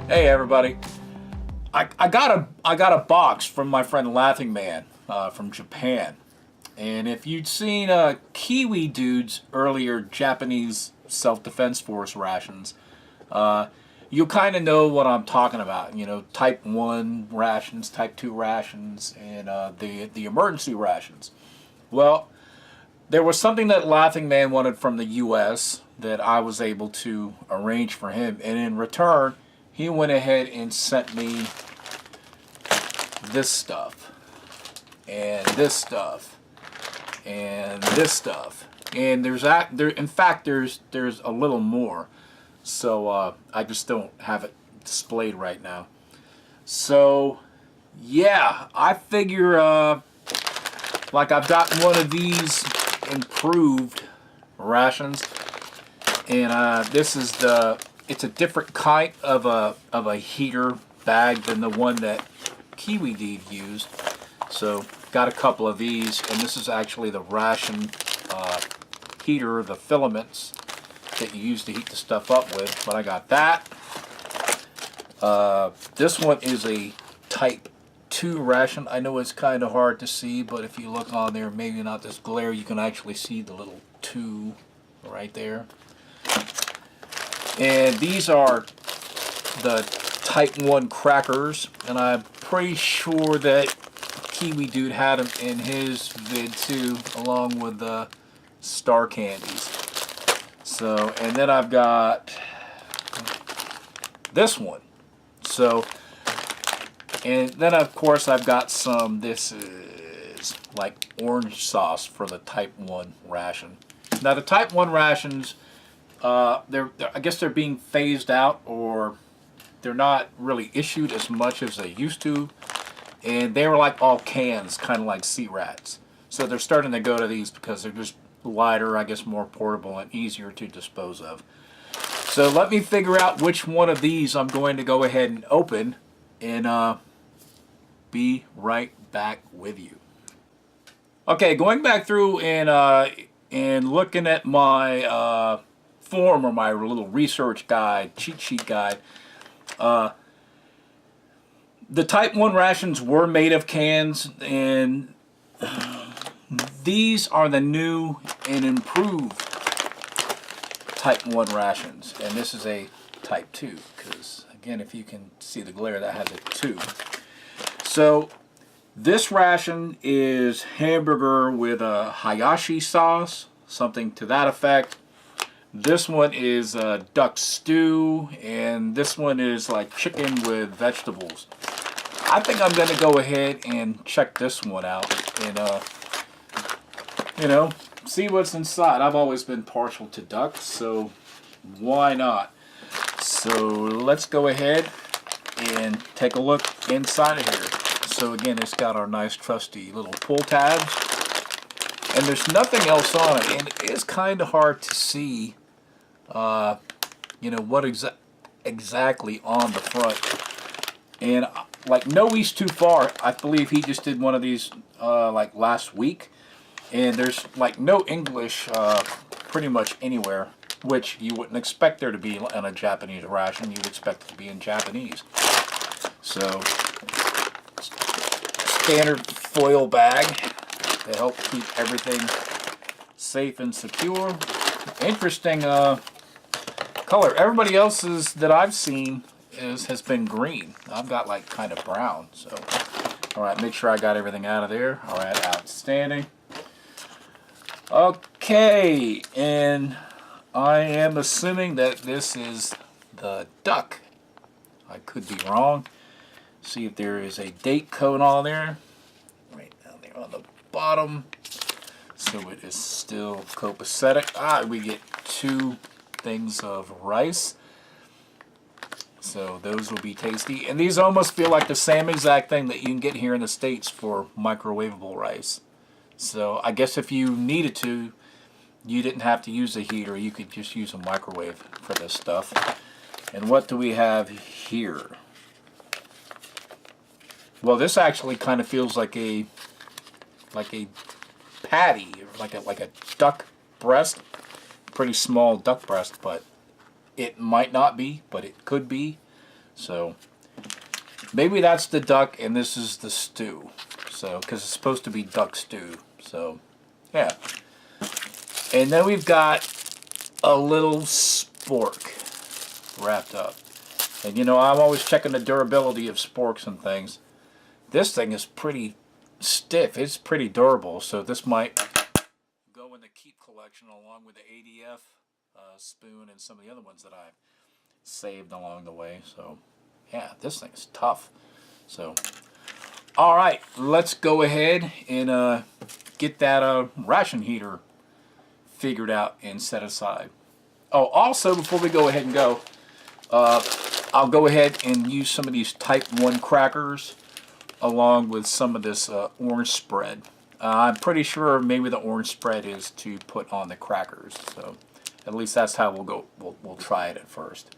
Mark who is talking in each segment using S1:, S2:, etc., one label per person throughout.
S1: Hey everybody! I got a box from my friend Laughing Man from Japan, and if you'd seen Kiwi Dude's earlier Japanese self-defense force rations, you kind of know what I'm talking about. You know, Type 1 rations, Type 2 rations, and the emergency rations. Well, there was something that Laughing Man wanted from the U.S. that I was able to arrange for him, and in return, he went ahead and sent me this stuff, and this stuff, and this stuff, and in fact, there's a little more. So I just don't have it displayed right now. So yeah, I figure like I've gotten one of these improved rations, and this is it's a different kind of a heater bag than the one that Kiwi Dude used. So got a couple of these, and this is actually the ration heater, the filaments that you use to heat the stuff up with. But I got that. This one is a Type 2 ration. I know it's kind of hard to see, but if you look on there, maybe not this glare, you can actually see the little 2 right there. And these are the Type 1 crackers, and I'm pretty sure that Kiwi Dude had them in his vid too, along with the star candies. So, and then I've got this one. So, and then of course I've got some, this is like orange sauce for the Type 1 ration. Now the Type 1 rations, I guess they're being phased out, or they're not really issued as much as they used to, and they were like all cans, kind of like sea rats. So they're starting to go to these because they're just lighter, I guess more portable and easier to dispose of. So let me figure out which one of these I'm going to go ahead and open, and be right back with you. Okay, going back through and looking at my form, or my little research guide, cheat sheet guide, the Type 1 rations were made of cans, and these are the new and improved Type 1 rations, and this is a Type 2, because again, if you can see the glare, that has a 2. So this ration is hamburger with a hayashi sauce, something to that effect. This one is duck stew, and this one is like chicken with vegetables. I think I'm going to go ahead and check this one out, and you know, see what's inside. I've always been partial to duck, so why not? So let's go ahead and take a look inside of here. So again, it's got our nice trusty little pull tabs, and there's nothing else on it, and it is kind of hard to see you know, what exactly on the front. And like No East Too Far, I believe he just did one of these like last week, and there's like no English pretty much anywhere, which you wouldn't expect there to be on a Japanese ration. You'd expect it to be in Japanese. So standard foil bag to help keep everything safe and secure. Interesting color. Everybody else's that I've seen has been green. I've got like kind of brown. So, all right, make sure I got everything out of there. All right, outstanding. Okay, and I am assuming that this is the duck. I could be wrong. See if there is a date code on there. Right down there on the bottom. So it is still copacetic. We get 2 things of rice. So those will be tasty. And these almost feel like the same exact thing that you can get here in the States for microwavable rice. So I guess if you needed to, you didn't have to use a heater. You could just use a microwave for this stuff. And what do we have here? Well, this actually kind of feels like a patty, or like a duck breast. Pretty small duck breast, but it might not be, but it could be. So maybe that's the duck and this is the stew. So, because it's supposed to be duck stew. So, yeah. And then we've got a little spork wrapped up. And you know, I'm always checking the durability of sporks and things. This thing is pretty stiff. It's pretty durable. So this might go in the keep collection along with the ADF spoon and some of the other ones that I've saved along the way. So, yeah, this thing's tough. So, all right, let's go ahead and get that ration heater figured out and set aside. Oh, also, before we go ahead and go, I'll go ahead and use some of these Type 1 crackers along with some of this orange spread. I'm pretty sure maybe the orange spread is to put on the crackers. So at least that's how we'll go. We'll try it at first.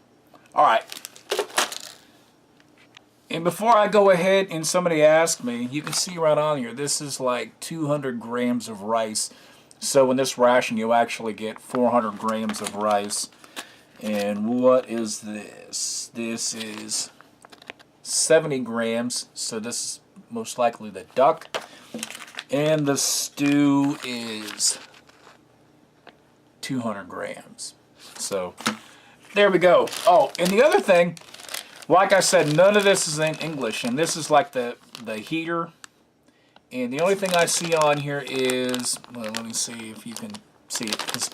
S1: All right. And before I go ahead and somebody asked me, you can see right on here, this is like 200 grams of rice. So in this ration, you actually get 400 grams of rice. And what is this? This is 70 grams. So this is most likely the duck. And the stew is 200 grams. So there we go. Oh, and the other thing, like I said, none of this is in English, and this is like the heater. And the only thing I see on here is, well, let me see if you can see it. It's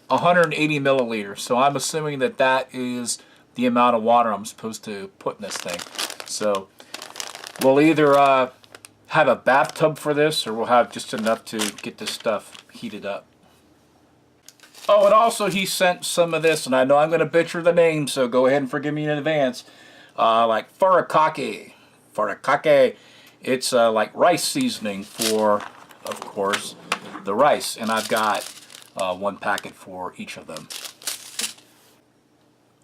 S1: 180 milliliters. So I'm assuming that that is the amount of water I'm supposed to put in this thing. So we'll either have a bathtub for this, or we'll have just enough to get this stuff heated up. Oh, and also he sent some of this, and I know I'm going to butcher the name, so go ahead and forgive me in advance. Like furikake. Furikake. It's like rice seasoning for, of course, the rice. And I've got one packet for each of them.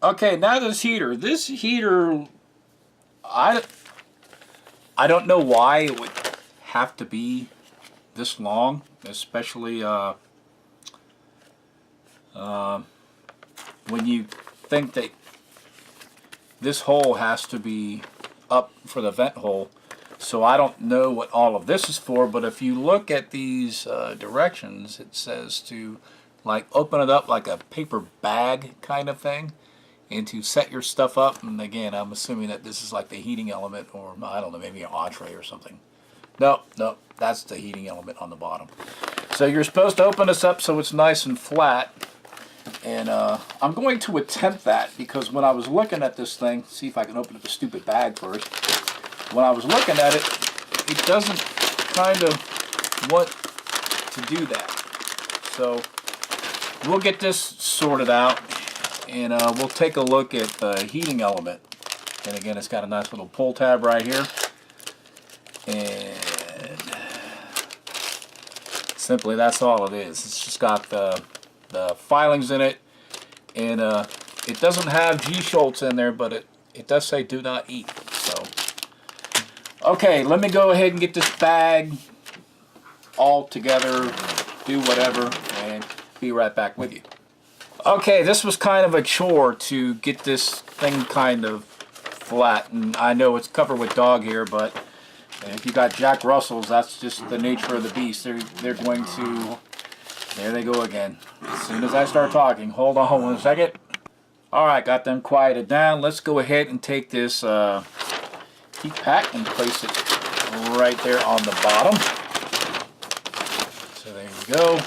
S1: Okay, now this heater. This heater, I don't know why it would have to be this long, especially when you think that this hole has to be up for the vent hole. So I don't know what all of this is for, but if you look at these directions, it says to like open it up like a paper bag kind of thing, and to set your stuff up. And again, I'm assuming that this is like the heating element, or I don't know, maybe an entree or something. No, that's the heating element on the bottom. So you're supposed to open this up so it's nice and flat. And I'm going to attempt that, because when I was looking at this thing, see if I can open up the stupid bag first. When I was looking at it, it doesn't kind of want to do that. So we'll get this sorted out, and we'll take a look at the heating element. And again, it's got a nice little pull tab right here. And simply, that's all it is. It's just got the filings in it, and it doesn't have G-Schultz in there, but it does say do not eat. So okay, let me go ahead and get this bag all together, do whatever, and be right back with you. Okay, this was kind of a chore to get this thing kind of flat, and I know it's covered with dog hair, but if you got Jack Russells, that's just the nature of the beast. They're going to, there they go again. As soon as I start talking, hold on 1 second. Alright, got them quieted down. Let's go ahead and take this heat pack and place it right there on the bottom. So there we go.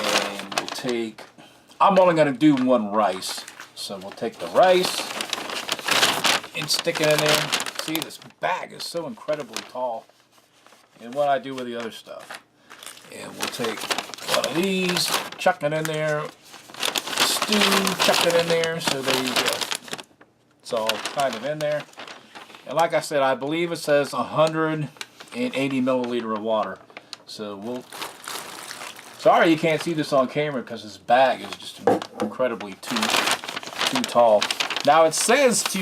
S1: And we'll take, I'm only going to do one rice. So we'll take the rice and stick it in there. See, this bag is so incredibly tall. And what I do with the other stuff. And we'll take one of these, chuck it in there, stew, chuck it in there. So there you go. It's all kind of in there. And like I said, I believe it says 180 milliliter of water. So we'll, sorry you can't see this on camera because this bag is just incredibly too tall. Now it says to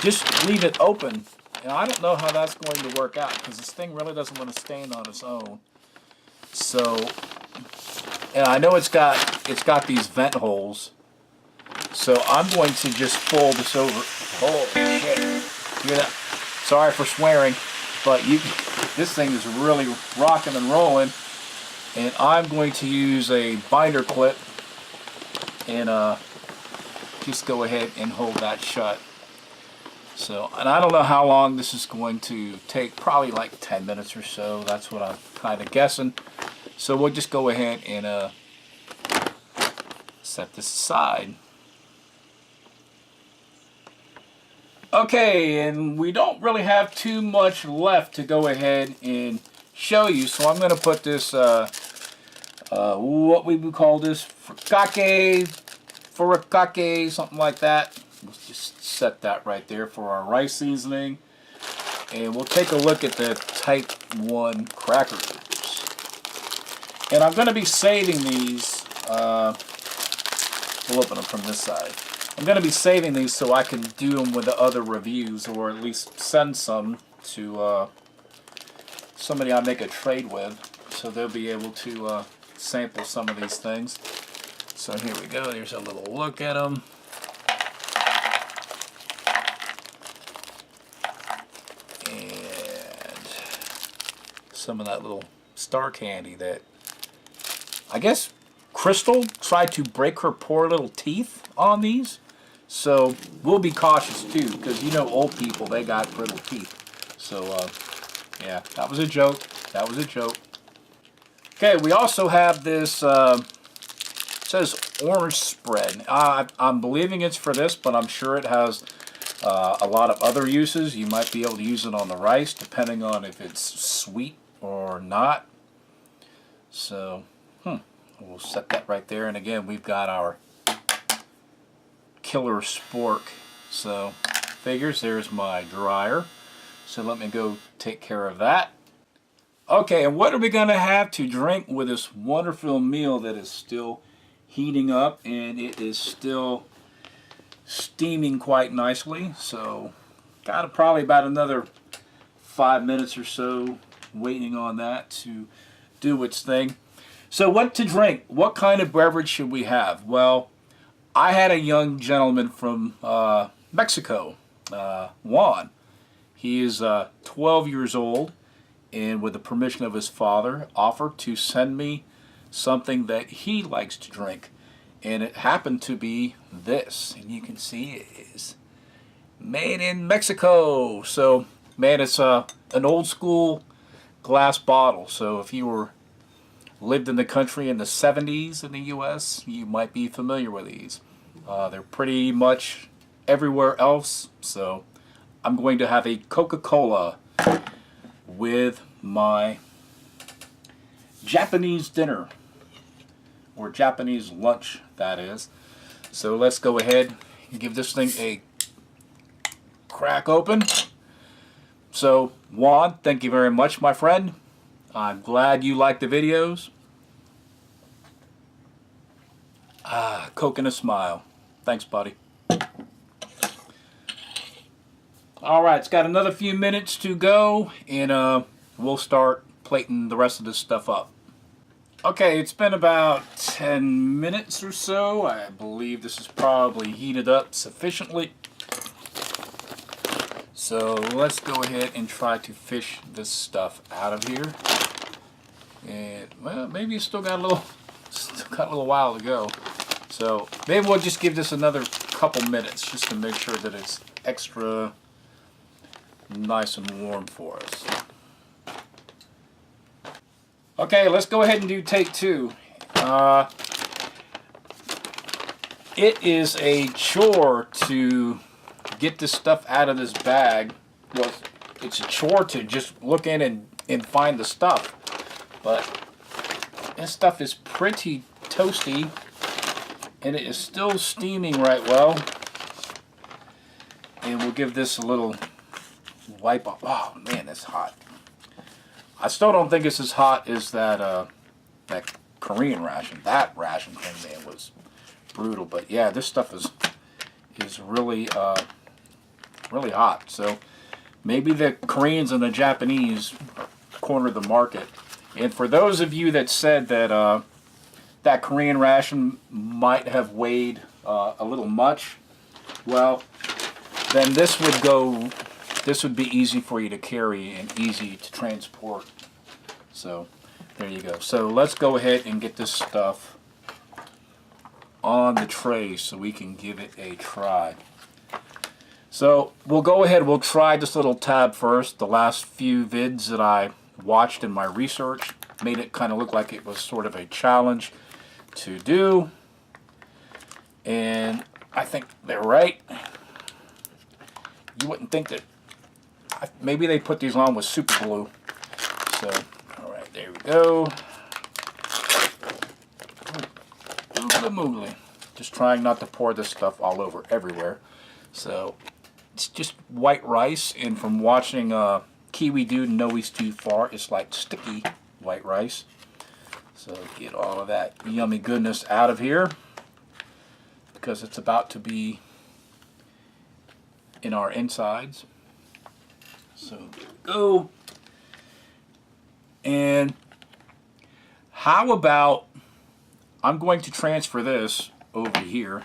S1: just leave it open. And I don't know how that's going to work out, because this thing really doesn't want to stand on its own. So, and I know it's got these vent holes. So I'm going to just fold this over. Oh shit! Hear that? Sorry for swearing, but this thing is really rocking and rolling. And I'm going to use a binder clip and just go ahead and hold that shut. So, and I don't know how long this is going to take, probably like 10 minutes or so. That's what I'm kind of guessing. So we'll just go ahead and set this aside. Okay, and we don't really have too much left to go ahead and show you. So I'm going to put this, what we would call this, furikake, something like that. Let's just set that right there for our rice seasoning. And we'll take a look at the Type 1 crackers. And I'm going to be saving these, we'll open them from this side. I'm going to be saving these so I can do them with the other reviews, or at least send some to somebody I make a trade with, so they'll be able to sample some of these things. So here we go, there's a little look at them. And some of that little star candy that, I guess Crystal tried to break her poor little teeth on these. So we'll be cautious too, because you know old people, they got brittle teeth. So yeah, that was a joke. That was a joke. Okay, we also have this, it says orange spread. I'm believing it's for this, but I'm sure it has a lot of other uses. You might be able to use it on the rice, depending on if it's sweet or not. So, we'll set that right there. And again, we've got our killer spork. So, figures, there's my dryer. So let me go take care of that. Okay, and what are we going to have to drink with this wonderful meal that is still heating up, and it is still steaming quite nicely. So, got probably about another 5 minutes or so waiting on that to do its thing. So what to drink? What kind of beverage should we have? Well, I had a young gentleman from Mexico, Juan. He is 12 years old, and with the permission of his father, offered to send me something that he likes to drink. And it happened to be this. And you can see it is made in Mexico. So, man, it's an old school glass bottle. So if you lived in the country in the 70s in the U.S., you might be familiar with these. They're pretty much everywhere else. So I'm going to have a Coca-Cola with my Japanese dinner, or Japanese lunch, that is. So let's go ahead and give this thing a crack open. So, Juan, thank you very much, my friend. I'm glad you like the videos. Coke and a smile. Thanks, buddy. Alright, it's got another few minutes to go, and we'll start plating the rest of this stuff up. Okay, it's been about 10 minutes or so. I believe this is probably heated up sufficiently. So let's go ahead and try to fish this stuff out of here. And well, maybe it's still got a little while to go. So maybe we'll just give this another couple minutes just to make sure that it's extra nice and warm for us. Okay, let's go ahead and do take two. It is a chore to get this stuff out of this bag. Well, it's a chore to just look in and find the stuff. But this stuff is pretty toasty, and it is still steaming right well. And we'll give this a little wipe off. Oh man, that's hot. I still don't think it's as hot as that that Korean ration. That ration thing, man, was brutal. But yeah, this stuff is really really hot. So maybe the Koreans and the Japanese cornered the market. And for those of you that said that that Korean ration might have weighed a little much, well, then this would be easy for you to carry and easy to transport. So there you go. So let's go ahead and get this stuff on the tray so we can give it a try. So we'll go ahead, we'll try this little tab first. The last few vids that I watched in my research made it kind of look like it was sort of a challenge to do. And I think they're right. You wouldn't think that, maybe they put these on with super glue. So, alright, there we go. Oogly moogly. Just trying not to pour this stuff all over everywhere. So, it's just white rice, and from watching Kiwi Dude No He's Too Far, it's like sticky white rice. So get all of that yummy goodness out of here, because it's about to be in our insides. So there we go. And how about, I'm going to transfer this over here,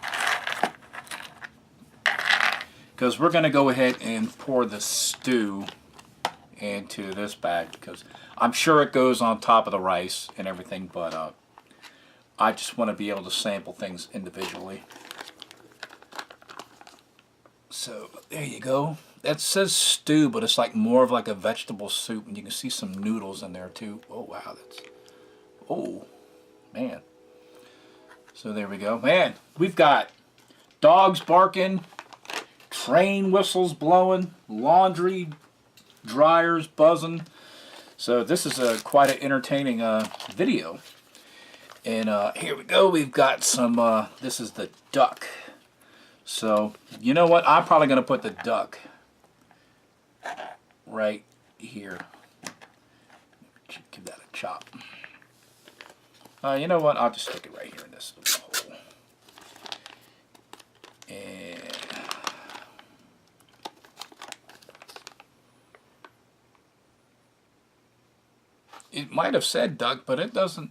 S1: because we're going to go ahead and pour the stew into this bag, because I'm sure it goes on top of the rice and everything, but I just want to be able to sample things individually. So there you go. That says stew, but it's like more of like a vegetable soup, and you can see some noodles in there too. Oh wow, that's, oh man. So there we go. Man, we've got dogs barking, train whistles blowing, laundry dryers buzzing. So this is quite an entertaining video. And here we go. We've got some, this is the duck. So, you know what? I'm probably going to put the duck right here. Give that a chop. You know what? I'll just stick it right here in this little hole. And it might have said duck, but it doesn't,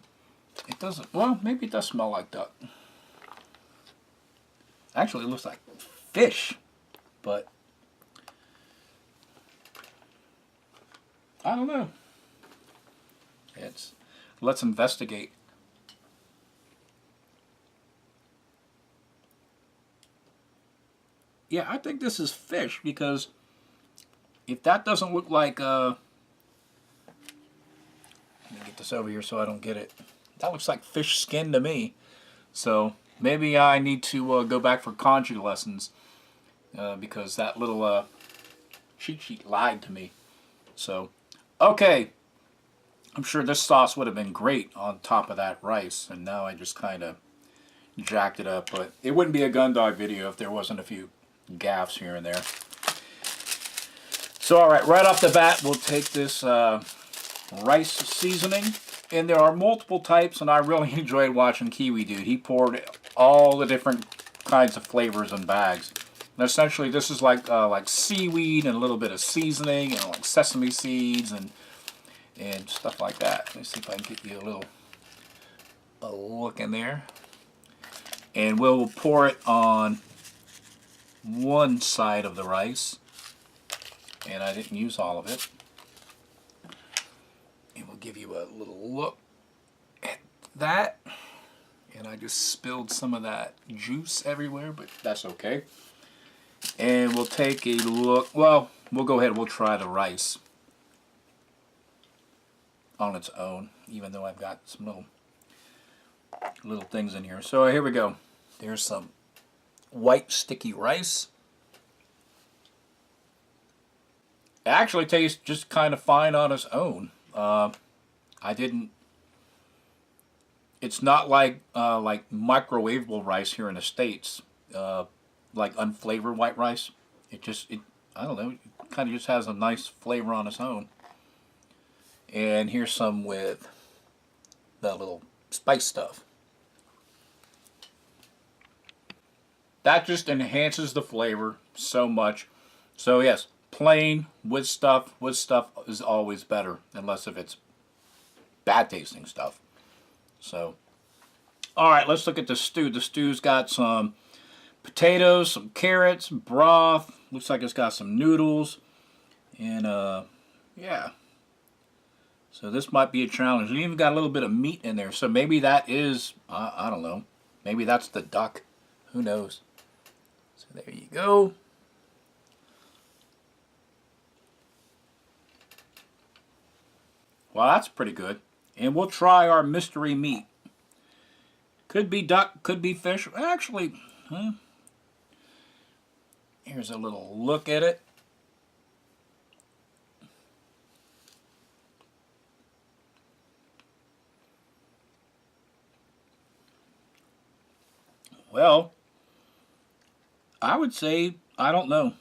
S1: well, maybe it does smell like duck. Actually, it looks like fish, but I don't know. Let's investigate. Yeah, I think this is fish, because if that doesn't look like, let me get this over here so I don't get it. That looks like fish skin to me. So maybe I need to go back for kanji lessons, because that little cheat sheet lied to me. So, okay. I'm sure this sauce would have been great on top of that rice, and now I just kind of jacked it up. But it wouldn't be a gun dog video if there wasn't a few gaffes here and there. So, alright, right off the bat, we'll take this rice seasoning. And there are multiple types, and I really enjoyed watching Kiwi Dude. He poured all the different kinds of flavors in bags. And essentially, this is like seaweed and a little bit of seasoning, and like sesame seeds and stuff like that. Let me see if I can get you a look in there. And we'll pour it on one side of the rice, and I didn't use all of it. And we'll give you a little look at that. And I just spilled some of that juice everywhere, but that's okay. And we'll take a look. Well, we'll go ahead, we'll try the rice on its own, even though I've got some little things in here. So here we go. There's some white sticky rice. It actually tastes just kind of fine on its own. It's not like microwavable rice here in the States, like unflavored white rice. I don't know, it kind of just has a nice flavor on its own. And here's some with that little spice stuff. That just enhances the flavor so much. So yes, plain with stuff is always better, unless if it's bad tasting stuff. So, alright, let's look at the stew. The stew's got some potatoes, some carrots, broth. Looks like it's got some noodles. And yeah. So this might be a challenge. It even got a little bit of meat in there. So maybe that is, I don't know. Maybe that's the duck. Who knows? So there you go. Well, that's pretty good. And we'll try our mystery meat. Could be duck, could be fish. Actually, here's a little look at it. Well, I would say, I don't know.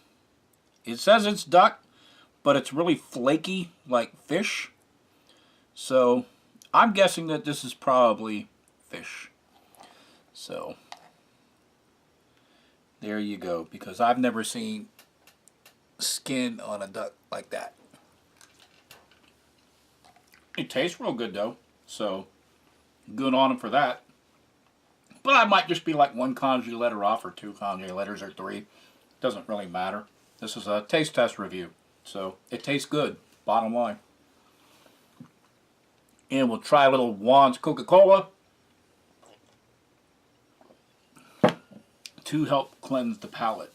S1: It says it's duck, but it's really flaky like fish. So, I'm guessing that this is probably fish. So, there you go. Because I've never seen skin on a duck like that. It tastes real good though. So, good on them for that. But I might just be like one congee letter off or 2 congee letters or 3. Doesn't really matter. This is a taste test review. So it tastes good, bottom line. And we'll try a little Juan's Coca-Cola to help cleanse the palate.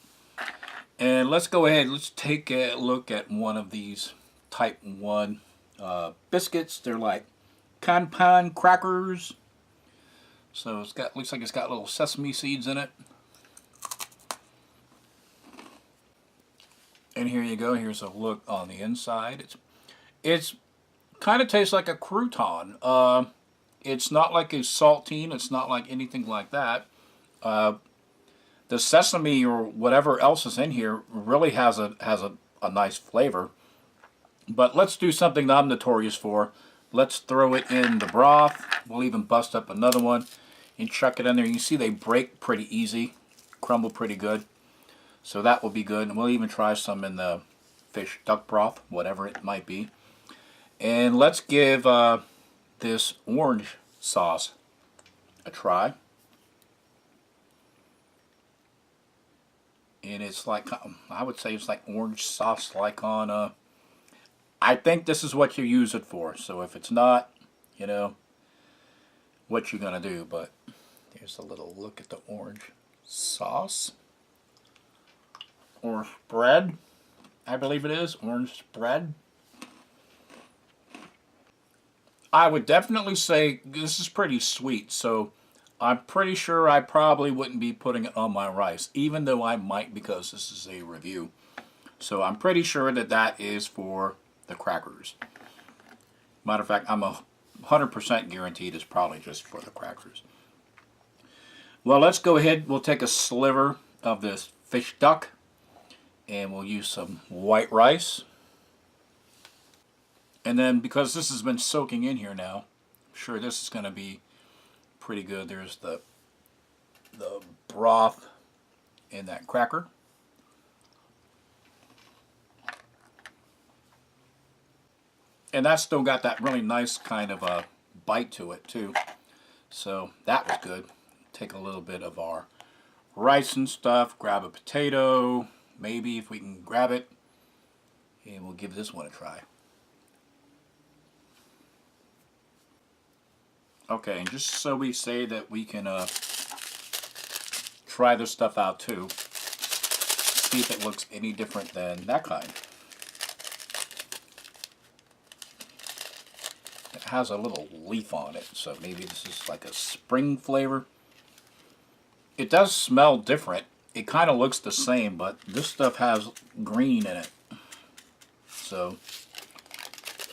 S1: And let's go ahead, let's take a look at one of these type 1 biscuits. They're like canpan crackers. So it's got, looks like it's got little sesame seeds in it. And here you go. Here's a look on the inside. It's kind of tastes like a crouton. It's not like a saltine. It's not like anything like that. The sesame or whatever else is in here really has a nice flavor. But let's do something that I'm notorious for. Let's throw it in the broth. We'll even bust up another one and chuck it in there. You can see they break pretty easy, crumble pretty good. So that will be good. And we'll even try some in the fish duck broth, whatever it might be. And let's give this orange sauce a try. And it's like, I would say it's like orange sauce like on, I think this is what you use it for. So if it's not, you know, what you're going to do. But here's a little look at the orange sauce. Or spread, I believe it is. Orange spread. I would definitely say this is pretty sweet. So I'm pretty sure I probably wouldn't be putting it on my rice. Even though I might, because this is a review. So I'm pretty sure that that is for the crackers. Matter of fact, I'm 100% guaranteed it's probably just for the crackers. Well, let's go ahead. We'll take a sliver of this fish duck. And we'll use some white rice. And then, because this has been soaking in here now, I'm sure this is going to be pretty good. There's the broth in that cracker. And that's still got that really nice kind of a bite to it too. So that was good. Take a little bit of our rice and stuff, grab a potato, maybe if we can grab it, and we'll give this one a try. Okay, and just so we say that we can try this stuff out too, see if it looks any different than that kind. It has a little leaf on it, so maybe this is like a spring flavor. It does smell different. It kind of looks the same, but this stuff has green in it. So,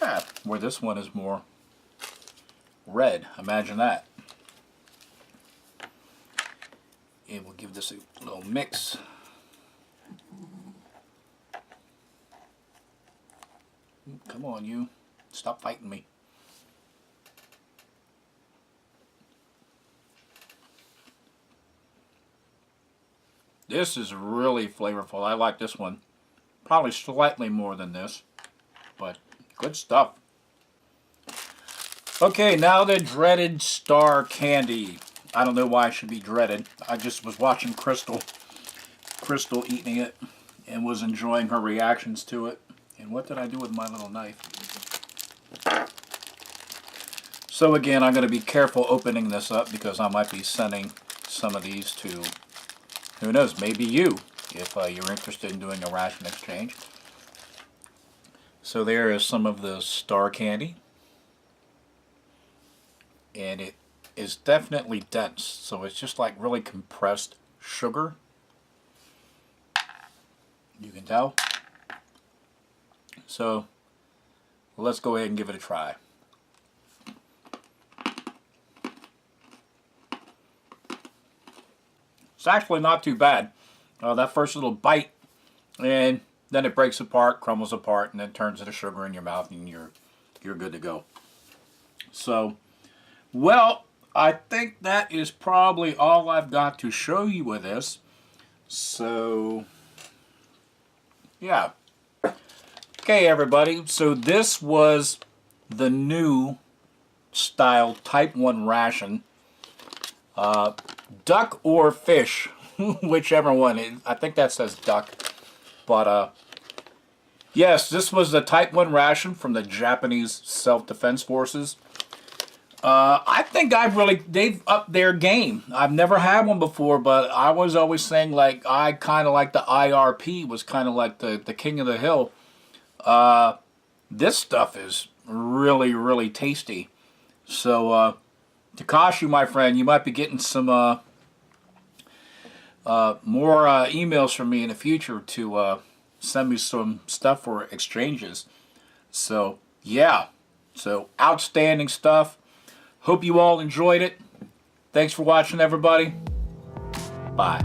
S1: yeah, where this one is more red. Imagine that. And we'll give this a little mix. Come on, you. Stop fighting me. This is really flavorful. I like this one. Probably slightly more than this, but good stuff. Okay, now the dreaded star candy. I don't know why it should be dreaded. I just was watching Crystal Crystal eating it and was enjoying her reactions to it. And what did I do with my little knife? So again, I'm going to be careful opening this up because I might be sending some of these to, who knows, maybe you, if you're interested in doing a ration exchange. So there is some of the star candy. And it is definitely dense, so it's just like really compressed sugar. You can tell. So let's go ahead and give it a try. It's actually not too bad. That first little bite, and then it breaks apart, crumbles apart, and then turns into sugar in your mouth, and you're good to go. So, well, I think that is probably all I've got to show you with this. So, yeah. Okay, everybody. So this was the new style Type 1 ration. Duck or fish, whichever one. I think that says duck. But, yes, this was the Type 1 ration from the Japanese Self-Defense Forces. I think they've upped their game. I've never had one before, but I was always saying, like, I kind of like the IRP was kind of like the king of the hill. This stuff is really, really tasty. So, Takashi, my friend, you might be getting some more emails from me in the future to send me some stuff for exchanges. So, yeah. So, outstanding stuff. Hope you all enjoyed it. Thanks for watching, everybody. Bye.